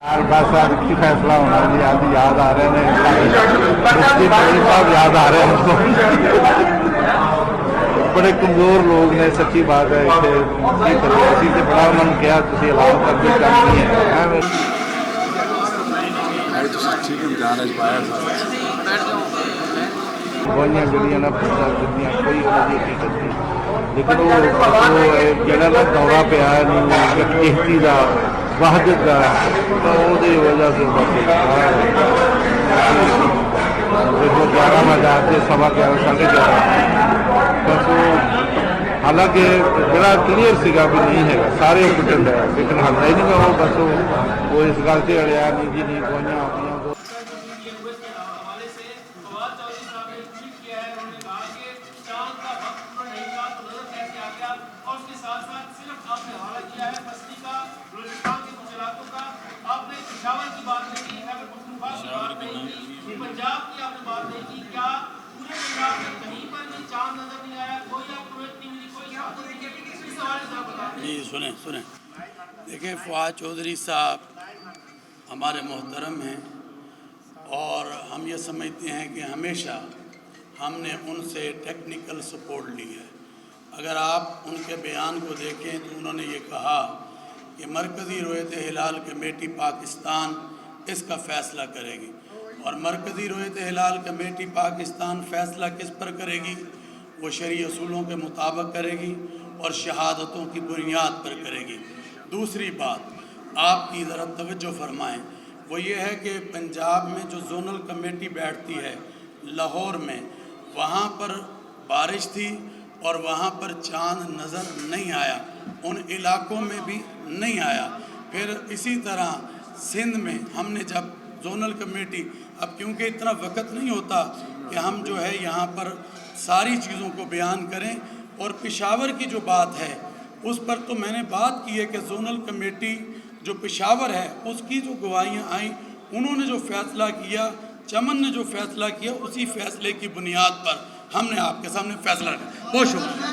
बस की फैसला होना जी। आज याद आ रहे हैं मुफ्ती तरीफ साहब याद आ रहे हैं हमको। बड़े कमजोर लोग ने, सच्ची बात है। इसे तो बड़ा उन्होंने कहा तुम ऐलान कर दी काम नहीं है। गवाहियां जड़ियां ना पंजाब दित्तियां कोई उन्होंने हकीकत नहीं, लेकिन वो जड़ा ना दौरा पिया किश्ती का वहदत का, तो वो वजह से देखो 11,000 से 11.5 11:30 बस। हालांकि बड़ा क्लीयर सीगा भी नहीं है, सारे पिटन है, लेकिन हल्ला ही नहीं वो बस वो इस गल से अड़िया नहीं जी नहीं गवाहियां अपनियां पंजाब की आपने बात नहीं की, क्या पूरे पंजाब में कहीं पर भी चांद नजर नहीं आया? कोई आपको नहीं मिली, कोई इस हवाले से बता जी। सुने देखें, फवाद चौधरी साहब हमारे मोहतरम हैं और हम ये समझते हैं कि हमेशा हमने उनसे टेक्निकल सपोर्ट ली है। अगर आप उनके बयान को देखें तो उन्होंने ये कहा कि मरकज़ी रोयत हिलाल कमेटी पाकिस्तान इसका फ़ैसला करेगी, और मरकज़ी रोयत हिलाल कमेटी पाकिस्तान फ़ैसला किस पर करेगी? वो शरई असूलों के मुताबिक करेगी और शहादतों की बुनियाद पर करेगी। दूसरी बात आपकी ज़रा तवज्जो फरमाएं, वो ये है कि पंजाब में जो जोनल कमेटी बैठती है लाहौर में, वहाँ पर बारिश थी और वहाँ पर चाँद नज़र नहीं आया, उन इलाकों में भी नहीं आया। फिर इसी तरह सिंध में हमने जब जोनल कमेटी, अब क्योंकि इतना वक्त नहीं होता कि हम जो है यहाँ पर सारी चीज़ों को बयान करें, और पेशावर की जो बात है उस पर तो मैंने बात की है कि जोनल कमेटी जो पेशावर है उसकी जो गवाहियाँ आई, उन्होंने जो फ़ैसला किया, चमन ने जो फ़ैसला किया, उसी फ़ैसले की बुनियाद पर हमने आपके सामने फ़ैसला रखा। बहुत शुक्रिया।